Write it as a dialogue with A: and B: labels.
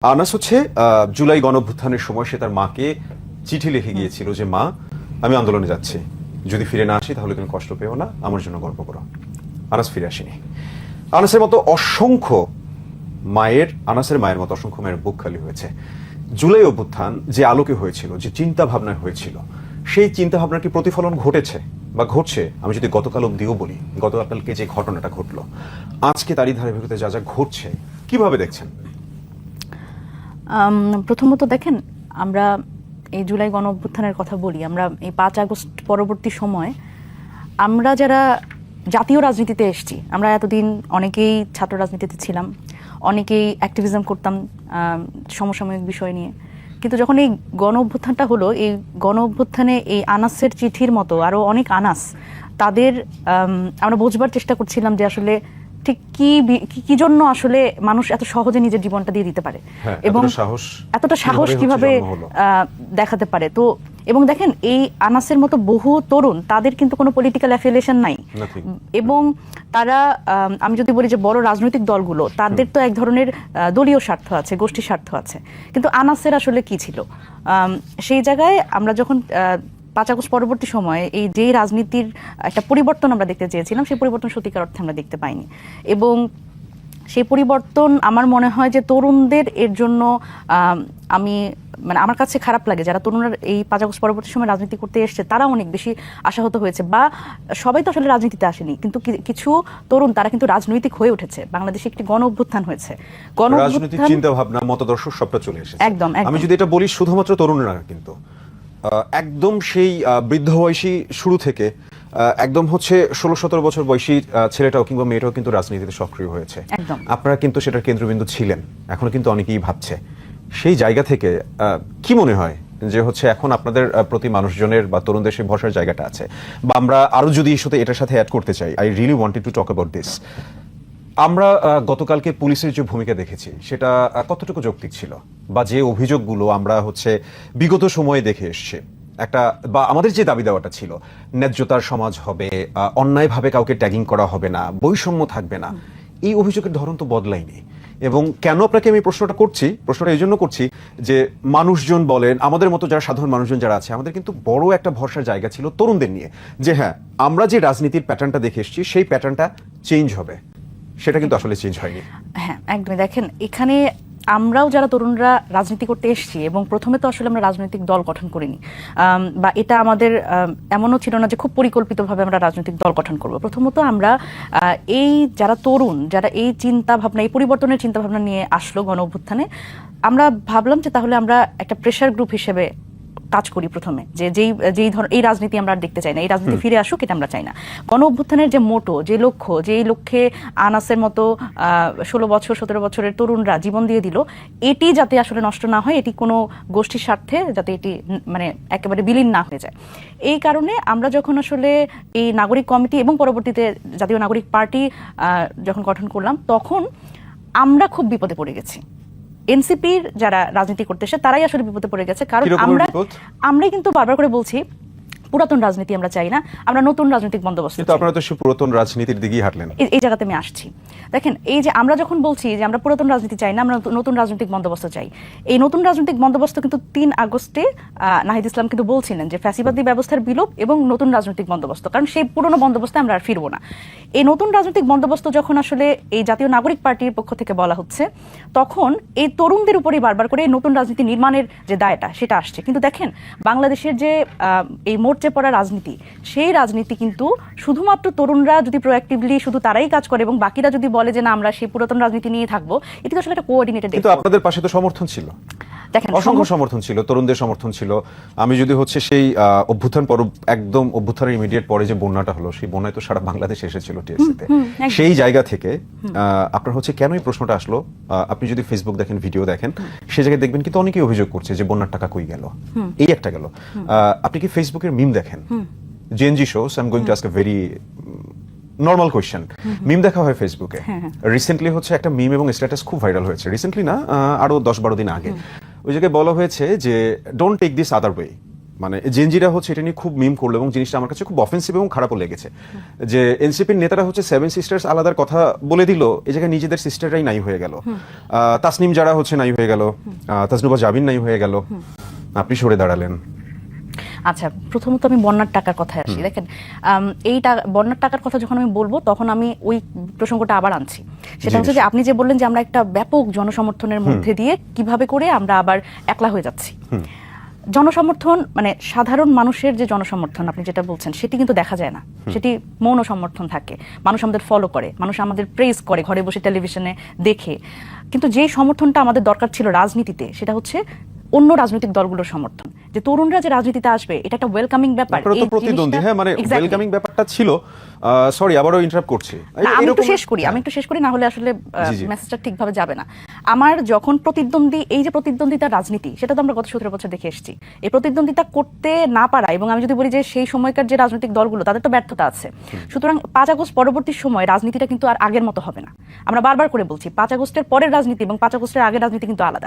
A: আনাস হচ্ছে জুলাই গণঅভ্যুত্থানের সময় সে তার মাকে চিঠি লিখে গিয়েছিল যে মা, আমি আন্দোলনে যাচ্ছি, যদি ফিরে না আসি তাহলে তুমি কষ্ট পেও না, আমার জন্য গর্ব করো। আনাস ফিরে আসেনি। আনাসের মতো অসংখ্য আনাসের মায়ের মতো অসংখ্য মায়ের বুক খালি হয়েছে। জুলাই অভ্যুত্থান যে আলোকে হয়েছিল, যে চিন্তা ভাবনায় হয়েছিল, সেই চিন্তা ভাবনার কি প্রতিফলন ঘটেছে বা ঘটছে? আমি যদি গতকাল অব্দিও বলি, গতকালকে যে ঘটনাটা ঘটলো, আজকে তারই ধারাবাহিকতা যা যা ঘটছে, কিভাবে দেখছেন?
B: প্রথমত দেখেন, আমরা এই জুলাই গণ অভ্যুত্থানের কথা বলি, আমরা এই 5 আগস্ট পরবর্তী সময় আমরা যারা জাতীয় রাজনীতিতে এসেছি, আমরা এতদিন অনেকেই ছাত্র রাজনীতিতে ছিলাম, অনেকেই অ্যাক্টিভিজম করতাম সমসাময়িক বিষয় নিয়ে, কিন্তু যখন এই গণ অভ্যুত্থানটা হলো, এই গণ অভ্যুত্থানে এই আনাসের চিঠির মতো আরও অনেক আনাস, তাদের আমরা বোঝবার চেষ্টা করছিলাম যে আসলে ঠিক কি জন্য আসলে মানুষ এত সহজে নিজের জীবনটা দিয়ে দিতে পারে এবং এতটা সাহস কিভাবে দেখাতে পারে। তো এবং দেখেন, এই আনাসের মতো বহু তরুণ, তাদের কিন্তু কোনো পলিটিক্যাল অ্যাফিলিয়েশন নাই, এবং তারা, আমি যদি বলি যে বড় রাজনৈতিক দলগুলো, তাদের তো এক ধরনের দলীয় স্বার্থ আছে, গোষ্ঠী স্বার্থ আছে, কিন্তু আনাসের আসলে কি ছিল? সেই জায়গায় আমরা যখন 5 আগস্ট পরবর্তী সময়ে এই যে রাজনীতির একটা পরিবর্তন আমরা দেখতে চেয়েছিলাম, সেই পরিবর্তন সত্যিকার অর্থে আমরা দেখতে পাইনি। এবং সেই পরিবর্তন আমার মনে হয় যে তরুণদের এর জন্য আমার কাছে খারাপ লাগে, যারা তরুণরা এই 5 আগস্ট পরবর্তী সময় রাজনীতি করতে এসছে, তারা অনেক বেশি আশাহত হয়েছে। বা সবাই তো আসলে রাজনীতিতে আসেনি, কিন্তু কিছু তরুণ তারা কিন্তু রাজনৈতিক হয়ে উঠেছে। বাংলাদেশে একটি গণ অভ্যুত্থান হয়েছে,
A: রাজনৈতিক চিন্তা ভাবনা, মতাদর্শ সবটা চলে এসেছে।
B: একদম।
A: আমি যদি এটা বলি, শুধুমাত্র তরুণরা কিন্তু একদম সেই বৃদ্ধ বয়সী শুরু থেকে একদম হচ্ছে 16-17 বছর বয়সী ছেলেটাও কিংবা মেয়েটাও কিন্তু রাজনীতিতে সক্রিয় হয়েছে। আপনারা কিন্তু সেটার কেন্দ্রবিন্দু ছিলেন, এখনো কিন্তু অনেকেই ভাবছে। সেই জায়গা থেকে কি মনে হয় যে হচ্ছে এখন আপনাদের প্রতি মানুষজনের বা তরুণদের সেই ভরসার জায়গাটা আছে? বা আমরা আরো যদি এটার সাথে অ্যাড করতে চাই, I really wanted to talk about this. আমরা গতকালকে পুলিশের যে ভূমিকা দেখেছি, সেটা কতটুকু যৌক্তিক ছিল? বা যে অভিযোগগুলো আমরা হচ্ছে বিগত সময়ে দেখে এসছি, একটা বা আমাদের যে দাবি দেওয়াটা ছিল, ন্যায্যতার সমাজ হবে, অন্যায়ভাবে কাউকে ট্যাগিং করা হবে না, বৈষম্য থাকবে না, এই অভিযোগের ধরন তো বদলায়নি। এবং কেন আপনাকে আমি প্রশ্নটা এই জন্য করছি যে মানুষজন বলেন, আমাদের মতো যারা সাধারণ মানুষজন যারা আছে, আমাদের কিন্তু বড় একটা ভরসার জায়গা ছিল তরুণদের নিয়ে, যে হ্যাঁ, আমরা যে রাজনীতির প্যাটার্নটা দেখে এসেছি, সেই প্যাটার্নটা চেঞ্জ হবে। সেটা কিন্তু আসলে চেঞ্জ হয়নি।
B: হ্যাঁ, একদমই। দেখেন, এখানে আমরাও যারা তরুণরা রাজনীতি করতে এসেছি, এবং প্রথমে তো আসলে আমরা রাজনৈতিক দল গঠন করিনি, বা এটা আমাদের এমনও ছিল না যে খুব পরিকল্পিতভাবে আমরা রাজনৈতিক দল গঠন করব। প্রথমত আমরা এই যারা তরুণ, যারা এই চিন্তা ভাবনা, এই পরিবর্তনের চিন্তা ভাবনা নিয়ে আসলো গণ অভ্যুত্থানে, আমরা ভাবলাম যে তাহলে আমরা একটা প্রেশার গ্রুপ হিসেবে কাজ করি প্রথমে, যে যেই ধরনের এই রাজনীতি আমরা দেখতে চাই না, এই রাজনীতি ফিরে আসুক, এটা আমরা চাই না। গণ অভ্যুত্থানের যে মোটো, যে লক্ষ্য, যে লক্ষ্যে আনাসের মতো 16-17 বছরের তরুণরা জীবন দিয়ে দিল, এটি যাতে আসলে নষ্ট না হয়, এটি কোনো গোষ্ঠীর স্বার্থে যাতে এটি একেবারে বিলীন না হয়ে যায়, এই কারণে আমরা যখন আসলে এই নাগরিক কমিটি এবং পরবর্তীতে জাতীয় নাগরিক পার্টি যখন গঠন করলাম, তখন আমরা খুব বিপদে পড়ে গেছি। এনসিপির যারা রাজনীতি করতে এসে, তারাই আসলে বিপদে পড়ে গেছে। কারণ আমরা কিন্তু বারবার করে বলছি, পুরাতন রাজনীতি আমরা চাই না, আমরা নতুন রাজনৈতিক বন্দোবস্ত।
A: কিন্তু আপনারা তো পুরাতন রাজনীতির দিকেই হাঁটলেন।
B: এই জায়গাতে আমি আসছি। দেখেন, এই যে আমরা যখন বলছি যে আমরা পুরাতন রাজনীতি চাই না, আমরা নতুন রাজনৈতিক বন্দোবস্ত চাই, এই নতুন রাজনৈতিক বন্দোবস্ত কিন্তু 3 আগস্টে নাহিদ ইসলাম কিন্তু বলছিলেন যে ফ্যাসিবাদী ব্যবস্থার বিলোপ এবং নতুন রাজনৈতিক বন্দোবস্ত, কারণ সেই পুরনো বন্দোবস্তে আমরা আর ফিরবো না। এই নতুন রাজনৈতিক বন্দোবস্ত যখন আসলে এই জাতীয় নাগরিক পার্টির পক্ষ থেকে বলা হচ্ছে, তখন এই তরুণদের উপরেই বারবার করে এই নতুন রাজনীতি নির্মাণের যে দায়টা, সেটা আসছে। কিন্তু দেখেন, বাংলাদেশের যে এই মোর্চে পড়া রাজনীতি, সেই রাজনীতি কিন্তু শুধুমাত্র তরুণরা যদি প্রোঅ্যাক্টিভলি শুধু তারাই কাজ করে এবং বাকিরা যদি বলে যে না, আমরা সেই পুরাতন রাজনীতি নিয়ে থাকবো, এটা তো আসলে একটা কোঅর্ডিনেটেড।
A: কিন্তু আপনাদের পাশে তো সমর্থন ছিল, দেখেন অসংখ্য সমর্থন ছিল, তরুণদের সমর্থন ছিল। আমি যদি হচ্ছে সেই অভ্যুত্থান একদম অভ্যুত্থানের ইমিডিয়েট পরে যে বন্যাটা হলো, সেই বন্যায় তো সারা বাংলাদেশ এসেছিল টিএসসিতে। সেই জায়গা থেকে আপনার হচ্ছে কেন এই প্রশ্নটা আসলো, আপনি যদি ফেসবুক দেখেন, ভিডিও দেখেন, সেই জায়গায় দেখবেন কিন্তু অনেকেই অভিযোগ করছে যে বন্যার টাকা কই গেল, এই একটা গেল। আপনি কি ফেসবুকের মিম দেখেন? জেএনজি শোস, I am going to ask a very normal question. Meme দেখা হয় ফেসবুকে। রিসেন্টলি হচ্ছে একটা মিম এবং স্ট্যাটাস খুব ভাইরাল হয়েছে, রিসেন্টলি না, আরো 10-12 দিন আগে। ওই জায়গায় বলা হয়েছে যে don't take this other way, মানে জেনজিরা হচ্ছে এটা নিয়ে খুব মিম করলো এবং জিনিসটা আমার কাছে খুব অফেন্সিভ এবং খারাপও লেগেছে যে এনসিপির নেতারা হচ্ছে সেভেন সিস্টার্স আলাদার কথা বলে দিল, এই জায়গায় নিজেদের সিস্টাররাই নাই হয়ে গেল, তাসনিম যারা হচ্ছে নাই হয়ে গেল, তাজনুবা জাবিন নাই হয়ে গেল, আপনি সরে দাঁড়ালেন।
B: আচ্ছা, প্রথমত আমি বন্যার টাকার কথায় আসি। দেখেন, বন্যার টাকার কথা যখন আমি বলবো তখন আমি ওই প্রসঙ্গটা আবার আনছি। সেটা হচ্ছে যে আপনি যে বললেন যে আমরা একটা ব্যাপক জনসমর্থনের মধ্যে দিয়ে কিভাবে করে আমরা আবার একলা হয়ে যাচ্ছি। জনসমর্থন মানে সাধারণ মানুষের যে জনসমর্থন আপনি যেটা বলছেন সেটি কিন্তু দেখা যায় না, সেটি মৌন সমর্থন থাকে। মানুষ আমাদের ফলো করে, মানুষ আমাদের প্রেজ করে ঘরে বসে টেলিভিশনে দেখে। কিন্তু যেই সমর্থনটা আমাদের দরকার ছিল রাজনীতিতে সেটা হচ্ছে অন্য রাজনৈতিক দলগুলোর সমর্থন, যে তরুণরা যে রাজনীতিতে আসবে এটা একটা ওয়েলকামিং ব্যাপার।
A: আপনারা তো প্রতিদ্বন্দ্বী, হ্যাঁ, মানে ওয়েলকামিং ব্যাপারটা ছিল। সরি, আবারও ইন্টারাপ্ট করছি।
B: আমি একটু শেষ করি না হলে আসলে মেসেজটা ঠিকভাবে যাবে না। আমার যখন এই যে প্রতিদ্বন্দ্বিতার রাজনীতি, সেটা তো আমরা গত 17 বছর দেখে এসেছি। এই প্রতিদ্বন্দ্বিতা করতে না পারা, এবং আমি যদি বলি যে সেই সময়কার যে রাজনৈতিক দলগুলো তাদের তো ব্যর্থতা আছে। সুতরাং 5 আগস্ট পরবর্তী সময় রাজনীতিটা কিন্তু আর আগের মতো হবে না। আমরা বারবার করে বলছি 5 আগস্টের পরের রাজনীতি এবং 5 আগস্টের আগের রাজনীতি কিন্তু আলাদা।